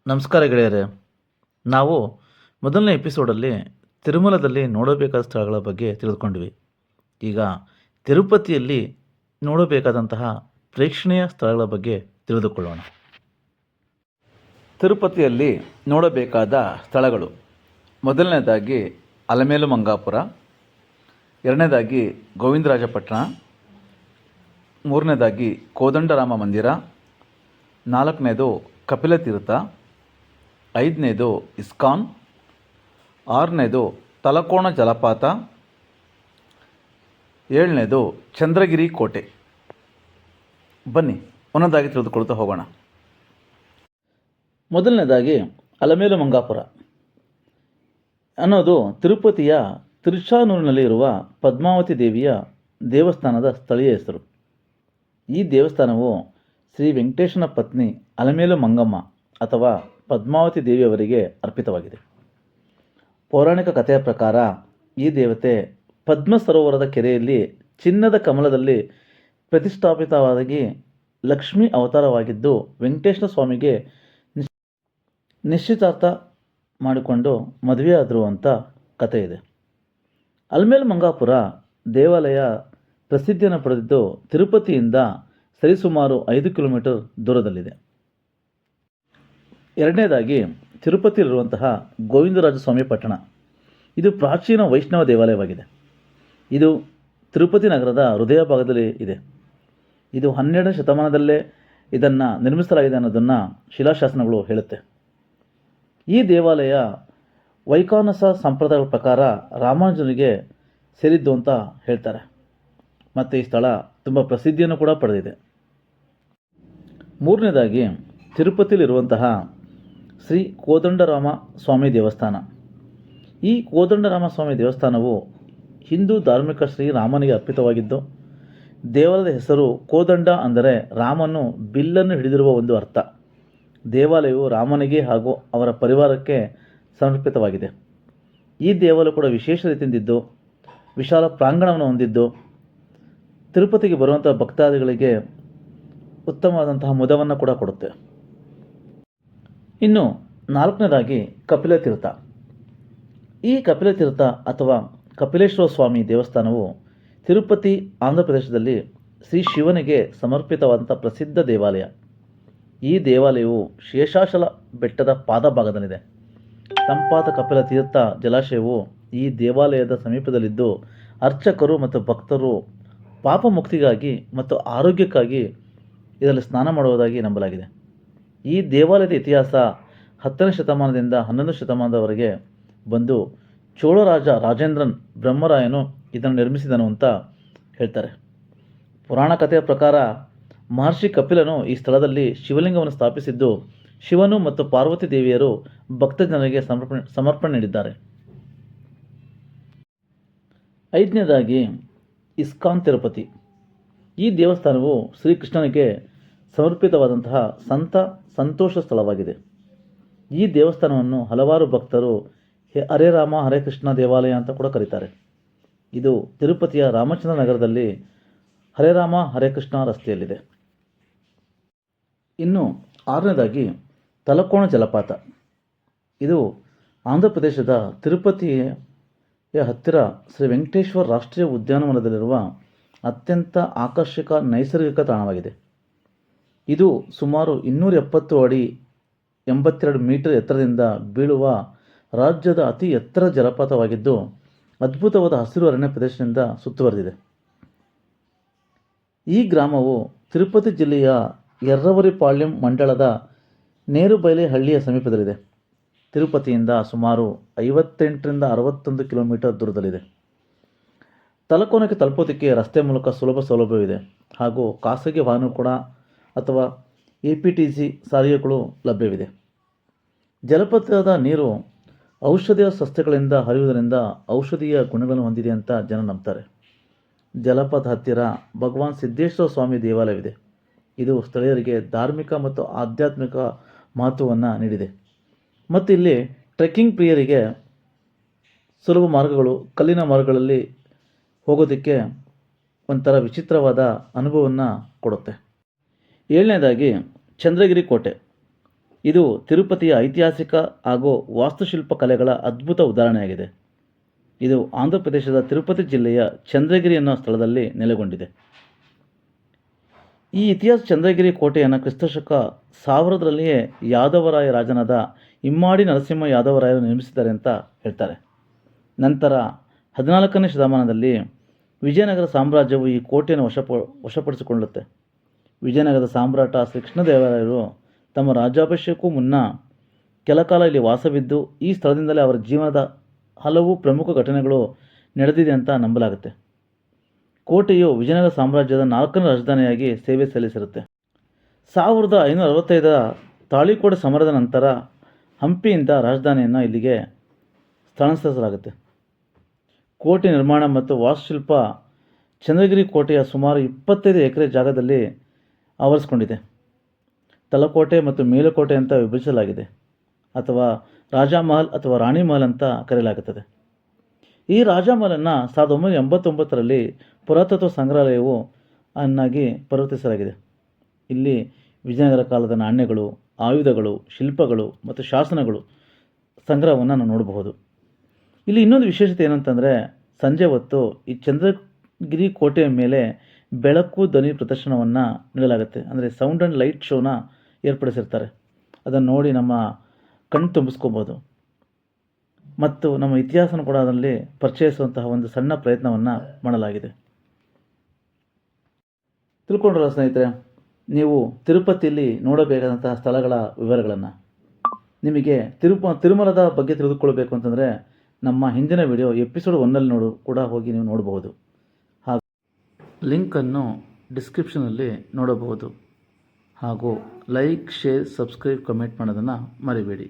ನಮಸ್ಕಾರ ಗೆಳೆಯರೇ. ನಾವು ಮೊದಲನೇ ಎಪಿಸೋಡಲ್ಲಿ ತಿರುಮಲದಲ್ಲಿ ನೋಡಬೇಕಾದ ಸ್ಥಳಗಳ ಬಗ್ಗೆ ತಿಳಿದುಕೊಂಡ್ವಿ. ಈಗ ತಿರುಪತಿಯಲ್ಲಿ ನೋಡಬೇಕಾದಂತಹ ಪ್ರೇಕ್ಷಣೀಯ ಸ್ಥಳಗಳ ಬಗ್ಗೆ ತಿಳಿದುಕೊಳ್ಳೋಣ. ತಿರುಪತಿಯಲ್ಲಿ ನೋಡಬೇಕಾದ ಸ್ಥಳಗಳು: ಮೊದಲನೇದಾಗಿ ಅಲಮೇಲು ಮಂಗಾಪುರ, ಎರಡನೇದಾಗಿ ಗೋವಿಂದರಾಜಪಟ್ಟಣ, ಮೂರನೇದಾಗಿ ಕೋದಂಡರಾಮ ಮಂದಿರ, ನಾಲ್ಕನೇದು ಕಪಿಲತೀರ್ಥ, ಐದನೇದು ಇಸ್ಕಾನ್, ಆರನೇದು ತಲಕೋಣ ಜಲಪಾತ, ಏಳನೇದು ಚಂದ್ರಗಿರಿ ಕೋಟೆ. ಬನ್ನಿ ಒಂದೊಂದಾಗಿ ತಿಳಿದುಕೊಳ್ತಾ ಹೋಗೋಣ. ಮೊದಲನೇದಾಗಿ ಅಲಮೇಲು ಮಂಗಾಪುರ ಅನ್ನೋದು ತಿರುಪತಿಯ ತಿರುಚಾನೂರಿನಲ್ಲಿ ಇರುವ ಪದ್ಮಾವತಿ ದೇವಿಯ ದೇವಸ್ಥಾನದ ಸ್ಥಳೀಯ ಹೆಸರು. ಈ ದೇವಸ್ಥಾನವು ಶ್ರೀ ವೆಂಕಟೇಶನ ಪತ್ನಿ ಅಲಮೇಲು ಮಂಗಮ್ಮ ಅಥವಾ ಪದ್ಮಾವತಿ ದೇವಿಯವರಿಗೆ ಅರ್ಪಿತವಾಗಿದೆ. ಪೌರಾಣಿಕ ಕಥೆಯ ಪ್ರಕಾರ ಈ ದೇವತೆ ಪದ್ಮ ಸರೋವರದ ಕೆರೆಯಲ್ಲಿ ಚಿನ್ನದ ಕಮಲದಲ್ಲಿ ಪ್ರತಿಷ್ಠಾಪಿತವಾಗಿ ಲಕ್ಷ್ಮೀ ಅವತಾರವಾಗಿದ್ದು ವೆಂಕಟೇಶ್ವರ ಸ್ವಾಮಿಗೆ ನಿಶ್ಚಿತಾರ್ಥ ಮಾಡಿಕೊಂಡು ಮದುವೆಯಾದರು ಅಂತ ಕಥೆ ಇದೆ. ಅಲಮೇಲು ಮಂಗಾಪುರ ದೇವಾಲಯ ಪ್ರಸಿದ್ಧಿಯನ್ನು ಪಡೆದಿದ್ದು ತಿರುಪತಿಯಿಂದ ಸರಿಸುಮಾರು 5 ಕಿಲೋಮೀಟರ್ ದೂರದಲ್ಲಿದೆ. ಎರಡನೇದಾಗಿ ತಿರುಪತಿಯಲ್ಲಿರುವಂತಹ ಗೋವಿಂದರಾಜಸ್ವಾಮಿ ಪಟ್ಟಣ. ಇದು ಪ್ರಾಚೀನ ವೈಷ್ಣವ ದೇವಾಲಯವಾಗಿದೆ. ಇದು ತಿರುಪತಿ ನಗರದ ಹೃದಯ ಭಾಗದಲ್ಲಿ ಇದೆ. ಇದು 12ನೇ ಶತಮಾನದಲ್ಲೇ ಇದನ್ನು ನಿರ್ಮಿಸಲಾಗಿದೆ ಅನ್ನೋದನ್ನು ಶಿಲಾಶಾಸನಗಳು ಹೇಳುತ್ತೆ. ಈ ದೇವಾಲಯ ವೈಖಾನಸ ಸಂಪ್ರದಾಯಗಳ ಪ್ರಕಾರ ರಾಮಾನುಜನಿಗೆ ಸೇರಿದ್ದು ಅಂತ ಹೇಳ್ತಾರೆ. ಮತ್ತು ಈ ಸ್ಥಳ ತುಂಬ ಪ್ರಸಿದ್ಧಿಯನ್ನು ಕೂಡ ಪಡೆದಿದೆ. ಮೂರನೇದಾಗಿ ತಿರುಪತಿಯಲ್ಲಿರುವಂತಹ ಶ್ರೀ ಕೋದಂಡರಾಮ ಸ್ವಾಮಿ ದೇವಸ್ಥಾನ. ಈ ಕೋದಂಡರಾಮ ಸ್ವಾಮಿ ದೇವಸ್ಥಾನವು ಹಿಂದೂ ಧಾರ್ಮಿಕ ಶ್ರೀ ರಾಮನಿಗೆ ಅರ್ಪಿತವಾಗಿದ್ದು, ದೇವಾಲಯದ ಹೆಸರು ಕೋದಂಡ ಅಂದರೆ ರಾಮನು ಬಿಲ್ಲನ್ನು ಹಿಡಿದಿರುವ ಒಂದು ಅರ್ಥ. ದೇವಾಲಯವು ರಾಮನಿಗೆ ಹಾಗೂ ಅವರ ಪರಿವಾರಕ್ಕೆ ಸಮರ್ಪಿತವಾಗಿದೆ. ಈ ದೇವಾಲಯ ಕೂಡ ವಿಶೇಷ ರೀತಿಯಿಂದಿದ್ದು ವಿಶಾಲ ಪ್ರಾಂಗಣವನ್ನು ಹೊಂದಿದ್ದು ತಿರುಪತಿಗೆ ಬರುವಂಥ ಭಕ್ತಾದಿಗಳಿಗೆ ಉತ್ತಮವಾದಂತಹ ಮುದವನ್ನು ಕೂಡ ಕೊಡುತ್ತೆ. ಇನ್ನು ನಾಲ್ಕನೇದಾಗಿ ಕಪಿಲತೀರ್ಥ. ಈ ಕಪಿಲತೀರ್ಥ ಅಥವಾ ಕಪಿಲೇಶ್ವರ ಸ್ವಾಮಿ ದೇವಸ್ಥಾನವು ತಿರುಪತಿ ಆಂಧ್ರ ಪ್ರದೇಶದಲ್ಲಿ ಶ್ರೀ ಶಿವನಿಗೆ ಸಮರ್ಪಿತವಾದಂಥ ಪ್ರಸಿದ್ಧ ದೇವಾಲಯ. ಈ ದೇವಾಲಯವು ಶೇಷಾಚಲ ಬೆಟ್ಟದ ಪಾದಭಾಗದಲ್ಲಿದೆ. ತಂಪಾದ ಕಪಿಲ ತೀರ್ಥ ಜಲಾಶಯವು ಈ ದೇವಾಲಯದ ಸಮೀಪದಲ್ಲಿದ್ದು ಅರ್ಚಕರು ಮತ್ತು ಭಕ್ತರು ಪಾಪ ಮುಕ್ತಿಗಾಗಿ ಮತ್ತು ಆರೋಗ್ಯಕ್ಕಾಗಿ ಇದರಲ್ಲಿ ಸ್ನಾನ ಮಾಡುವುದಾಗಿ ನಂಬಲಾಗಿದೆ. ಈ ದೇವಾಲಯದ ಇತಿಹಾಸ 10ನೇ ಶತಮಾನದಿಂದ 11ನೇ ಶತಮಾನದವರೆಗೆ ಬಂದು ಚೋಳರಾಜ ರಾಜೇಂದ್ರನ್ ಬ್ರಹ್ಮರಾಯನು ಇದನ್ನು ನಿರ್ಮಿಸಿದನು ಅಂತ ಹೇಳ್ತಾರೆ. ಪುರಾಣ ಕಥೆಯ ಪ್ರಕಾರ ಮಹರ್ಷಿ ಕಪಿಲನು ಈ ಸ್ಥಳದಲ್ಲಿ ಶಿವಲಿಂಗವನ್ನು ಸ್ಥಾಪಿಸಿದ್ದು ಶಿವನು ಮತ್ತು ಪಾರ್ವತಿ ದೇವಿಯರು ಭಕ್ತಜನರಿಗೆ ಸಮರ್ಪಣೆ ನೀಡಿದ್ದಾರೆ. ಐದನೇದಾಗಿ ಇಸ್ಕಾನ್ ತಿರುಪತಿ. ಈ ದೇವಸ್ಥಾನವು ಶ್ರೀಕೃಷ್ಣನಿಗೆ ಸಮರ್ಪಿತವಾದಂತಹ ಸಂತ ಸಂತೋಷ ಸ್ಥಳವಾಗಿದೆ. ಈ ದೇವಸ್ಥಾನವನ್ನು ಹಲವಾರು ಭಕ್ತರು ಹರೇ ರಾಮ ಹರೇ ಕೃಷ್ಣ ದೇವಾಲಯ ಅಂತ ಕೂಡ ಕರೀತಾರೆ. ಇದು ತಿರುಪತಿಯ ರಾಮಚಂದ್ರ ನಗರದಲ್ಲಿ ಹರೇ ರಾಮ ಹರೇ ಕೃಷ್ಣ ರಸ್ತೆಯಲ್ಲಿದೆ. ಇನ್ನು ಆರನೇದಾಗಿ ತಲಕೋಣ ಜಲಪಾತ. ಇದು ಆಂಧ್ರ ಪ್ರದೇಶದ ತಿರುಪತಿಯ ಹತ್ತಿರ ಶ್ರೀ ವೆಂಕಟೇಶ್ವರ ರಾಷ್ಟ್ರೀಯ ಉದ್ಯಾನವನದಲ್ಲಿರುವ ಅತ್ಯಂತ ಆಕರ್ಷಕ ನೈಸರ್ಗಿಕ ತಾಣವಾಗಿದೆ. ಇದು ಸುಮಾರು 270 ಅಡಿ 82 ಮೀಟರ್ ಎತ್ತರದಿಂದ ಬೀಳುವ ರಾಜ್ಯದ ಅತಿ ಎತ್ತರ ಜಲಪಾತವಾಗಿದ್ದು ಅದ್ಭುತವಾದ ಹಸಿರು ಅರಣ್ಯ ಪ್ರದೇಶದಿಂದ ಸುತ್ತುವರೆದಿದೆ. ಈ ಗ್ರಾಮವು ತಿರುಪತಿ ಜಿಲ್ಲೆಯ ಯರ್ರವರಿಪಾಳ್ಯಂ ಮಂಡಳದ ನೇರುಬೈಲೆ ಹಳ್ಳಿಯ ಸಮೀಪದಲ್ಲಿದೆ. ತಿರುಪತಿಯಿಂದ ಸುಮಾರು 58ರಿಂದ 61 ಕಿಲೋಮೀಟರ್ ದೂರದಲ್ಲಿದೆ. ತಲಕೋನಕ್ಕೆ ತಲುಪೋದಕ್ಕೆ ರಸ್ತೆ ಮೂಲಕ ಸುಲಭ ಸೌಲಭ್ಯವಿದೆ ಹಾಗೂ ಖಾಸಗಿ ವಾಹನ ಕೂಡ ಅಥವಾ APTC ಸಾರಿಗೆಗಳು ಲಭ್ಯವಿದೆ. ಜಲಪಾತದ ನೀರು ಔಷಧೀಯ ಸಸ್ಯಗಳಿಂದ ಹರಿಯುವುದರಿಂದ ಔಷಧೀಯ ಗುಣಗಳನ್ನು ಹೊಂದಿದೆ ಅಂತ ಜನ ನಂಬ್ತಾರೆ. ಜಲಪಾತ ಹತ್ತಿರ ಭಗವಾನ್ ಸಿದ್ದೇಶ್ವರ ಸ್ವಾಮಿ ದೇವಾಲಯವಿದೆ. ಇದು ಸ್ಥಳೀಯರಿಗೆ ಧಾರ್ಮಿಕ ಮತ್ತು ಆಧ್ಯಾತ್ಮಿಕ ಮಹತ್ವವನ್ನು ನೀಡಿದೆ. ಮತ್ತು ಇಲ್ಲಿ ಟ್ರೆಕ್ಕಿಂಗ್ ಪ್ರಿಯರಿಗೆ ಸುಲಭ ಮಾರ್ಗಗಳು, ಕಲ್ಲಿನ ಮಾರ್ಗಗಳಲ್ಲಿ ಹೋಗೋದಕ್ಕೆ ಒಂಥರ ವಿಚಿತ್ರವಾದ ಅನುಭವವನ್ನು ಕೊಡುತ್ತೆ. ಏಳನೇದಾಗಿ ಚಂದ್ರಗಿರಿ ಕೋಟೆ. ಇದು ತಿರುಪತಿಯ ಐತಿಹಾಸಿಕ ಹಾಗೂ ವಾಸ್ತುಶಿಲ್ಪ ಕಲೆಗಳ ಅದ್ಭುತ ಉದಾಹರಣೆಯಾಗಿದೆ. ಇದು ಆಂಧ್ರ ಪ್ರದೇಶದ ತಿರುಪತಿ ಜಿಲ್ಲೆಯ ಚಂದ್ರಗಿರಿ ಅನ್ನೋ ಸ್ಥಳದಲ್ಲಿ ನೆಲೆಗೊಂಡಿದೆ. ಈ ಇತಿಹಾಸ ಚಂದ್ರಗಿರಿ ಕೋಟೆಯನ್ನು ಕ್ರಿಸ್ತಶಕ 1000ರಲ್ಲಿಯೇ ಯಾದವರಾಯ ರಾಜನಾದ ಇಮ್ಮಾಡಿ ನರಸಿಂಹ ಯಾದವರಾಯರು ನಿರ್ಮಿಸಿದ್ದಾರೆ ಅಂತ ಹೇಳ್ತಾರೆ. ನಂತರ 14ನೇ ಶತಮಾನದಲ್ಲಿ ವಿಜಯನಗರ ಸಾಮ್ರಾಜ್ಯವು ಈ ಕೋಟೆಯನ್ನು ವಶಪಡಿಸಿಕೊಳ್ಳುತ್ತೆ. ವಿಜಯನಗರದ ಸಾಮ್ರಾಟ ಶ್ರೀ ಕೃಷ್ಣದೇವರಾಯರು ತಮ್ಮ ರಾಜ್ಯಾಭಿಷೇಕಕ್ಕೂ ಮುನ್ನ ಕೆಲಕಾಲ ಇಲ್ಲಿ ವಾಸವಿದ್ದು ಈ ಸ್ಥಳದಿಂದಲೇ ಅವರ ಜೀವನದ ಹಲವು ಪ್ರಮುಖ ಘಟನೆಗಳು ನಡೆದಿದೆ ಅಂತ ನಂಬಲಾಗುತ್ತೆ. ಕೋಟೆಯು ವಿಜಯನಗರ ಸಾಮ್ರಾಜ್ಯದ 4ನೇ ರಾಜಧಾನಿಯಾಗಿ ಸೇವೆ ಸಲ್ಲಿಸಿರುತ್ತೆ. 1565ರ ತಾಳಿಕೋಟೆ ಸಮರದ ನಂತರ ಹಂಪಿಯಿಂದ ರಾಜಧಾನಿಯನ್ನು ಇಲ್ಲಿಗೆ ಸ್ಥಳಾಂತರಿಸಲಾಗುತ್ತೆ. ಕೋಟೆ ನಿರ್ಮಾಣ ಮತ್ತು ವಾಸ್ತುಶಿಲ್ಪ ಚಂದ್ರಗಿರಿ ಕೋಟೆಯ ಸುಮಾರು 25 ಎಕರೆ ಜಾಗದಲ್ಲಿ ಆವರಿಸಿಕೊಂಡಿದೆ. ತಲಕೋಟೆ ಮತ್ತು ಮೇಲುಕೋಟೆ ಅಂತ ವಿಭಜಿಸಲಾಗಿದೆ, ಅಥವಾ ರಾಜಮಹಲ್ ಅಥವಾ ರಾಣಿ ಮಹಲ್ ಅಂತ ಕರೆಯಲಾಗುತ್ತದೆ. ಈ ರಾಜಮಹಲನ್ನು 1989ರಲ್ಲಿ ಪುರಾತತ್ವ ಸಂಗ್ರಹಾಲಯವು ಅನ್ನಾಗಿ ಪರಿವರ್ತಿಸಲಾಗಿದೆ. ಇಲ್ಲಿ ವಿಜಯನಗರ ಕಾಲದ ನಾಣ್ಯಗಳು, ಆಯುಧಗಳು, ಶಿಲ್ಪಗಳು ಮತ್ತು ಶಾಸನಗಳು ಸಂಗ್ರಹವನ್ನು ನಾವು ನೋಡಬಹುದು. ಇಲ್ಲಿ ಇನ್ನೊಂದು ವಿಶೇಷತೆ ಏನಂತಂದರೆ, ಸಂಜೆ ಹೊತ್ತು ಈ ಚಂದ್ರಗಿರಿ ಕೋಟೆಯ ಮೇಲೆ ಬೆಳಕು ಧ್ವನಿ ಪ್ರದರ್ಶನವನ್ನು ನೀಡಲಾಗುತ್ತೆ. ಅಂದರೆ ಸೌಂಡ್ ಆ್ಯಂಡ್ ಲೈಟ್ ಶೋನ ಏರ್ಪಡಿಸಿರ್ತಾರೆ. ಅದನ್ನು ನೋಡಿ ನಮ್ಮ ಕಣ್ಣು ತುಂಬಿಸ್ಕೋಬೋದು ಮತ್ತು ನಮ್ಮ ಇತಿಹಾಸನ ಕೂಡ ಅದರಲ್ಲಿ ಪರಿಚಯಿಸುವಂತಹ ಒಂದು ಸಣ್ಣ ಪ್ರಯತ್ನವನ್ನು ಮಾಡಲಾಗಿದೆ. ತಿಳ್ಕೊಂಡ್ರಲ್ಲ ಸ್ನೇಹಿತರೆ, ನೀವು ತಿರುಪತಿಯಲ್ಲಿ ನೋಡಬೇಕಾದಂತಹ ಸ್ಥಳಗಳ ವಿವರಗಳನ್ನು. ನಿಮಗೆ ತಿರುಮಲದ ಬಗ್ಗೆ ತಿಳಿದುಕೊಳ್ಬೇಕು ಅಂತಂದರೆ ನಮ್ಮ ಹಿಂದಿನ ವಿಡಿಯೋ ಎಪಿಸೋಡ್ 1ನಲ್ಲಿ ಕೂಡ ಹೋಗಿ ನೀವು ನೋಡಬಹುದು. ಹಾಗೂ ಲಿಂಕನ್ನು ಡಿಸ್ಕ್ರಿಪ್ಷನಲ್ಲಿ ನೋಡಬಹುದು. ಹಾಗೂ ಲೈಕ್, ಶೇರ್, ಸಬ್ಸ್ಕ್ರೈಬ್, ಕಮೆಂಟ್ ಮಾಡೋದನ್ನು ಮರಿಬೇಡಿ.